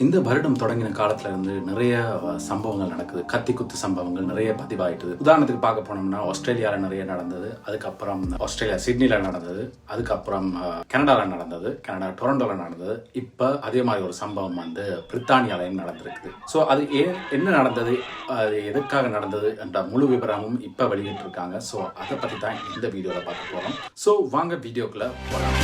இந்த வருடம் தொடங்கின காலத்துல இருந்து நிறைய சம்பவங்கள் நடக்குது. கத்தி குத்து சம்பவங்கள் நிறைய பதிவாயிட்டுது. உதாரணத்துக்கு பார்க்க போனோம்னா ஆஸ்திரேலியால நிறைய நடந்தது, அதுக்கப்புறம் ஆஸ்திரேலியா சிட்னில நடந்தது, அதுக்கப்புறம் கனடால நடந்தது, கனடா டொரண்டோல நடந்தது. இப்ப அதே மாதிரி ஒரு சம்பவம் பிரித்தானியாலையும் நடந்திருக்குது. ஸோ அது என்ன நடந்தது, அது எதுக்காக நடந்தது என்ற முழு விவரமும் இப்ப வெளியிட்டு இருக்காங்க. ஸோ அதை பத்தி தான் இந்த வீடியோல பார்க்க போறோம். ஸோ வாங்க வீடியோக்குள்ள போகலாம்.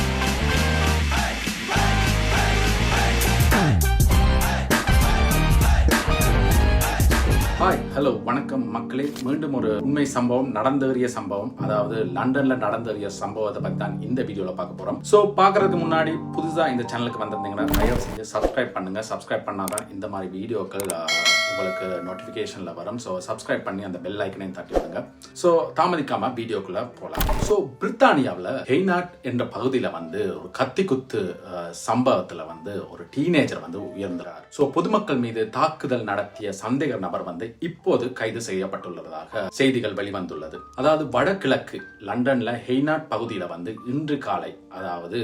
ஹாய், ஹலோ, வணக்கம் மக்களே. மீண்டும் ஒரு உண்மை சம்பவம், நடந்தேறிய சம்பவம், அதாவது லண்டன்ல நடந்தேறிய சம்பவத்தை பத்தி தான் இந்த வீடியோல பார்க்க போறோம். சோ பாக்குறதுக்கு முன்னாடி புதுசா இந்த சேனலுக்கு வந்திருந்தீங்கன்னா தயவு செஞ்சு சப்ஸ்கிரைப் பண்ணுங்க. சப்ஸ்கிரைப் பண்ணாதான் இந்த மாதிரி வீடியோக்கள் உங்களுக்கு நோட்டிபிகேஷன்ல வரும். ஸோ சப்ஸ்கிரைப் பண்ணி அந்த பெல் ஐக்கனையும் தட்டி விடுங்க. ஸோ தாமதிக்காம வீடியோக்குள்ள போகலாம். ஸோ பிரித்தானியாவில் ஹெய்னாட் என்ற பகுதியில் ஒரு கத்தி குத்து சம்பவத்தில் ஒரு டீனேஜர் உயர்ந்தார். ஸோ பொதுமக்கள் மீது தாக்குதல் நடத்திய சந்தேக நபர் இப்போது கைது செய்யப்பட்டுள்ளதாக செய்திகள் வெளிவந்துள்ளது. அதாவது வடகிழக்கு லண்டன்ல ஹெய்னாட் பகுதியில் இன்று காலை, அதாவது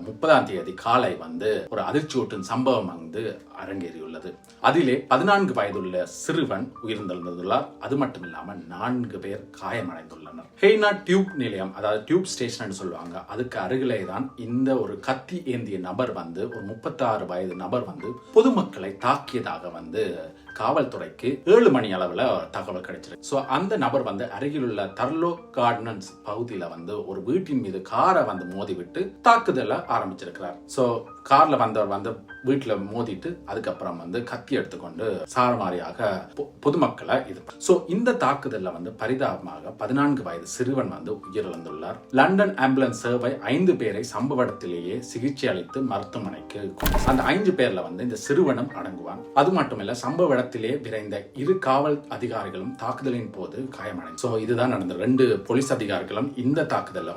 30ஆம் தேதி காலை ஒரு அதிர்ச்சியூட்டும் சம்பவம் அரங்கேறியுள்ளது. அதிலே 14 வயதுள்ள சிறுவன் உயிரிழந்துள்ளார். அது மட்டும் இல்லாமல் 4 பேர் காயமடைந்துள்ளனர். ஹெய்னாட் டியூப் நிலையம், அதாவது டியூப் ஸ்டேஷன் சொல்லுவாங்க, அதுக்கு அருகிலே தான் இந்த ஒரு கத்தி ஏந்திய நபர் ஒரு 36 வயது நபர் பொதுமக்களை தாக்கியதாக காவல்துறைக்கு 7 மணி அளவுல தகவல் கிடைச்சிருக்கு. சோ அந்த நபர் அருகிலுள்ள தர்லோ கார்டன்ஸ் பகுதியில ஒரு வீட்டின் மீது காரை மோதிவிட்டு தாக்குதல ஆரம்பிச்சிருக்கிறார். சோ கார்ல வந்தவர் வீட்டுல மோதிட்டு அதுக்கப்புறம் கத்தி எடுத்துக்கொண்டு சாரமாரியாக பொதுமக்களை இது. சோ இந்த தாக்குதல்ல பரிதாபமாக 14 வயது சிறுவன் உயிரிழந்துள்ளார். லண்டன் ஆம்புலன்ஸ் சேவை 5 பேரை சம்பவ இடத்திலேயே சிகிச்சை அளித்து மருத்துவமனைக்கு அந்த 5 பேர்ல இந்த சிறுவனும் அடங்குவான். அது மட்டுமல்ல, சம்பவ இடத்திலே விரைந்த 2 காவல் அதிகாரிகளும் தாக்குதலின் போது காயமடைந்து. சோ இதுதான் நடந்தது. 2 போலீஸ் அதிகாரிகளும் இந்த தாக்குதல்ல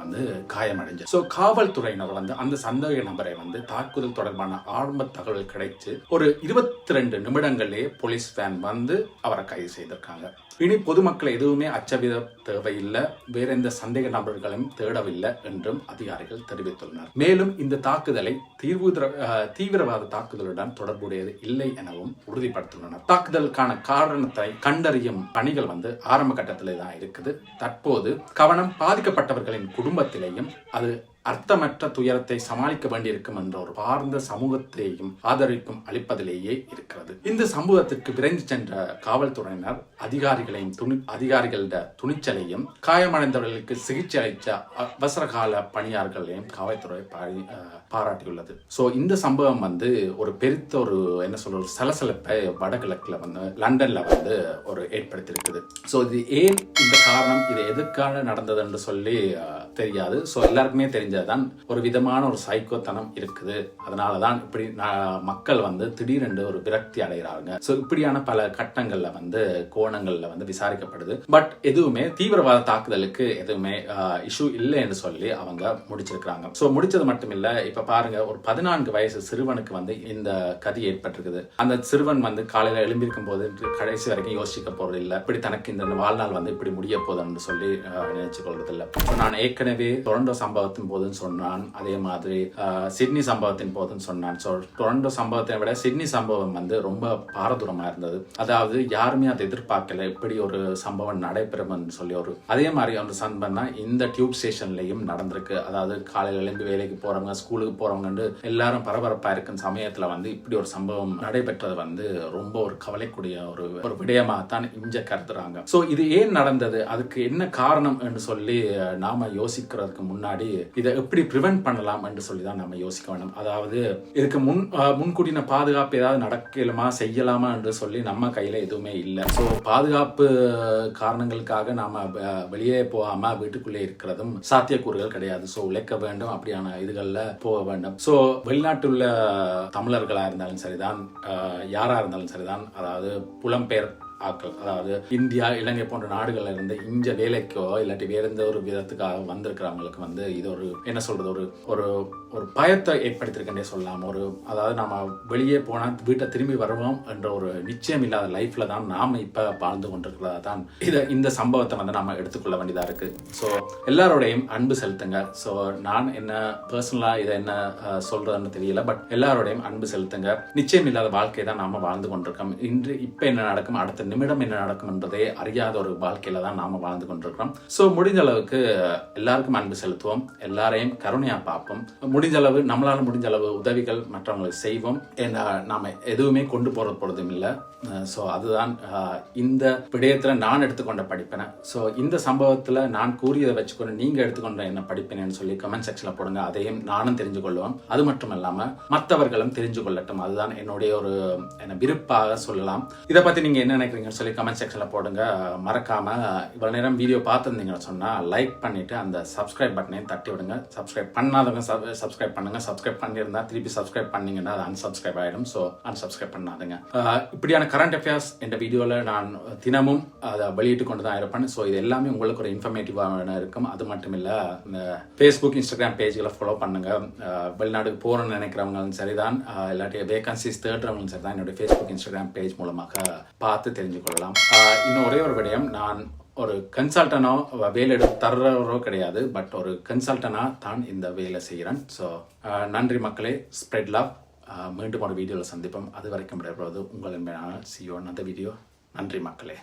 காயமடைஞ்சு. சோ காவல்துறையினர் அந்த சந்தேக நபரை தாக்குதல் தொடர்பான ஆரம்ப தகவல் கிடைச்சு ஒரு 22 நிமிடங்களே போலீஸ் வேன் அவரை கைது செய்திருக்காங்க. இனி பொதுமக்கள் எதுவுமே அச்சவித தேவையில்லை, வேற எந்த சந்தேக நபர்களையும் தேடவில்லை என்றும் அதிகாரிகள் தெரிவித்துள்ளனர். மேலும் இந்த தாக்குதலை தீவிரவாத தாக்குதலுடன் தொடர்புடையது இல்லை எனவும் உறுதிப்படுத்தியுள்ளனர். தாக்குதலுக்கான காரணத்தை கண்டறியும் பணிகள் ஆரம்ப கட்டத்திலே தான் இருக்குது. தற்போது கவனம் பாதிக்கப்பட்டவர்களின் குடும்பத்திலேயும் அது அர்த்தமற்ற துயரத்தை சமாளிக்க வேண்டியிருக்கும் என்ற ஒரு பார்ந்த சமூகத்தையும் ஆதரிப்பும் அளிப்பதிலேயே இருக்கிறது. இந்த சமூகத்திற்கு விரைந்து சென்ற காவல்துறையினர் அதிகாரிகளிட துணிச்சலையும் காயமடைந்தவர்களுக்கு சிகிச்சை அளித்த அவசரகால பணியாளர்களையும் காவல்துறை பாராட்டியுள்ளது. சோ இந்த சம்பவம் ஒரு பெருத்த ஒரு சலசலப்பை வடகிழக்குல லண்டன்ல ஒரு ஏற்படுத்தியிருக்குது. சோ இது ஏன் இந்த காரணம், இது எதுக்காக நடந்தது என்று சொல்லி தெரியாது. சோ எல்லாருக்குமே தெரிஞ்சதுதான், ஒரு விதமான ஒரு சைக்கோத்தனம் இருக்குது. அதனாலதான் இப்படி மக்கள் திடீரென்று ஒரு விரக்தி அடைகிறாங்க. சோ இப்படியான பல கட்டங்கள்ல கோணங்கள்ல விசாரிக்கப்படுது. பட் எதுவுமே தீவிரவாத தாக்குதலுக்கு எதுவுமே இஷ்யூ இல்லைன்னு சொல்லி அவங்க முடிச்சிருக்காங்க. சோ முடிச்சது மட்டும் இல்ல, இப்ப பாருங்க, ஒரு 14 வயசு சிறுவனுக்கு இந்த கதி ஏற்பட்டிருக்குது. அந்த சிறுவன் காலையில எழுந்திருக்கும் போது கடைசி வரைக்கும் யோசிக்க போறது இல்ல, இப்படி தனக்கு இந்த வாழ்நாள் இப்படி முடிய போதுன்னு சொல்லி நினைச்சு கொள்றது இல்ல. நான் ஏற்கனவே டொரண்டோ சம்பவத்தின் போதுன்னு சொன்னான், அதே மாதிரி சிட்னி சம்பவத்தின் போதுன்னு சொன்னான். டொரண்டோ சம்பவத்தை விட சிட்னி சம்பவம் ரொம்ப பாரதூரமா இருந்தது. அதாவது யாருமே அதை எதிர்பார்க்கல, இப்படி ஒரு சம்பவம் நடைபெறும் சொல்லி. அதே மாதிரி ஒரு சம்பவம் தான் இந்த டியூப் ஸ்டேஷன்லயும் நடந்திருக்கு. அதாவது காலையில எழுந்து வேலைக்கு போறவங்க, ஸ்கூலுக்கு போறவங்க எல்லாரும் பரபரப்பா இருக்கும் சமயத்துல இப்படி ஒரு சம்பவம் நடைபெற்றது ரொம்ப ஒரு கவலைக்கூடிய ஒரு விடயமாகத்தான் இங்க கருதுறாங்க. சோ இது ஏன் நடந்தது, அதுக்கு என்ன காரணம் என்று சொல்லி நாம யோசிக்கிறதுக்கு முன்னாடி இதை எப்படி பிரிவென்ட் பண்ணலாம் என்று சொல்லி தான் நம்ம யோசிக்க வேண்டும். அதாவது இதுக்கு முன்கூட்டின பாதுகாப்பு ஏதாவது நடக்கலாமா செய்யலாமா என்று சொல்லி நம்ம கையில எதுவுமே இல்லை. சோ பாதுகாப்பு காரணங்களுக்காக நாம வெளியே போகாம வீட்டுக்குள்ளே இருக்கிறதும் சாத்தியக்கூறுகள் கிடையாது. சோ உழைக்க வேண்டும், அப்படியான இதுகள்ல போக வேண்டும். சோ வெளிநாட்டுள்ள தமிழர்களா இருந்தாலும் சரிதான், யாரா இருந்தாலும் சரிதான், அதாவது புலம்பெயர் ஆட்கள், அதாவது இந்தியா, இலங்கை போன்ற நாடுகள்ல இருந்து இங்க வேலைக்கோ இல்லாட்டி வேற எந்த ஒரு விதத்துக்காக வந்திருக்கிறவங்களுக்கு இது ஒரு என்ன சொல்றது, ஒரு ஒரு பயத்தை ஏற்படுத்தியிருக்கேன்னே சொல்லலாம். அதாவது நாம வெளியே போனால் வீட்டை திரும்பி வருவோம் என்ற ஒரு நிச்சயம் இல்லாத லைஃப்ல தான் நாம இப்ப வாழ்ந்து கொண்டிருக்கிறதா தான் இந்த சம்பவத்தை வந்து நாம எடுத்துக்கொள்ள வேண்டியதா இருக்கு. ஸோ எல்லாரோடையும் அன்பு செலுத்துங்க. ஸோ நான் என்ன பர்சனலா இதை என்ன சொல்றதுன்னு தெரியல, பட் எல்லாரோடையும் அன்பு செலுத்துங்க. நிச்சயம் இல்லாத வாழ்க்கை தான் நாம வாழ்ந்து கொண்டிருக்கோம். இப்ப என்ன நடக்கும், அடுத்த நிமிடம் என்ன நடக்கும் என்பதே அறியாத ஒரு வாழ்க்கையில தான் நாம வாழ்ந்து கொண்டிருக்கிறோம். ஸோ முடிஞ்ச அளவுக்கு எல்லாருக்கும் அன்பு செலுத்துவோம், எல்லாரையும் கருணையா பார்ப்போம். முடிஞ்ச அளவு நம்மளால முடிஞ்ச அளவு உதவிகள் மற்றவங்களுக்கு செய்வோம். நாம எதுவுமே கொண்டு போறது பொழுதும் இல்லை. ஸோ அதுதான் இந்த விடயத்துல நான் எடுத்துக்கொண்ட படிப்பினை. ஸோ இந்த சம்பவத்துல நான் கூறியதை வச்சுக்கொண்டு நீங்க எடுத்துக்கொண்ட என்ன படிப்பினைன்னு சொல்லி கமெண்ட் செக்ஷன்ல போடுங்க. அதையும் நானும் தெரிஞ்சு கொள்வோம். அது மட்டும் இல்லாம மற்றவர்களும் தெரிஞ்சு கொள்ளட்டும். அதுதான் என்னுடைய ஒரு விருப்பாக சொல்லலாம். இதை பத்தி நீங்க என்ன நினைக்கிறீங்கன்னு சொல்லி கமெண்ட் செக்ஷன்ல போடுங்க. மறக்காம இவ்வளவு நேரம் வீடியோ பார்த்துருந்தீங்கன்னு சொன்னா லைக் பண்ணிட்டு அந்த சப்ஸ்கிரைப் பட்டனையும் தட்டி விடுங்க. சப்ஸ்கிரைப் பண்ணாதவங்க சப்ஸ்கிரைப் பண்ணுங்க. சப்ஸ்கிரைப் பண்ணியிருந்தா திருப்பி சப்ஸ்கிரைப் பண்ணீங்கன்னா அது அன்சப்ஸ்கிரைப் ஆயிடும். ஸோ அன்சப்ஸ்கிரைப் பண்ணாதுங்க. இப்படியான கரண்ட் அஃபேர்ஸ் இந்த வீடியோல நான் தினமும் அதை வெளியிட்டு கொண்டு தான் இருப்பேன். ஸோ இது எல்லாமே உங்களுக்கு ஒரு இன்ஃபர்மேட்டிவாக இருக்கும். அது மட்டும் இல்ல, இந்த ஃபேஸ்புக் இன்ஸ்டாகிராம் பேஜ்களை ஃபாலோ பண்ணுங்க. வெளிநாட்டுக்கு போறோம்னு நினைக்கிறவங்களும் சரிதான், இல்லாட்டி வேகன்சிஸ் தேடுறவங்களும் சரிதான், என்னுடைய ஃபேஸ்புக் இன்ஸ்டாகிராம் பேஜ் மூலமாக பார்த்து தெரிஞ்சு கொள்ளலாம். இன்னும் ஒரே ஒரு விடயம், நான் ஒரு கன்சல்டனோ வேலை எடுத்து தர்றவரோ கிடையாது, பட் ஒரு கன்சல்டனா தான் இந்த வேலை செய்கிறேன். ஸோ நன்றி மக்களே, ஸ்ப்ரெட் லவ். மீண்டும் ஒரு வீடியோவில் சந்திப்போம். அது வரைக்கும் விடைபெறுவது உங்கள் மேலான CEO அந்த வீடியோ. நன்றி மக்களே.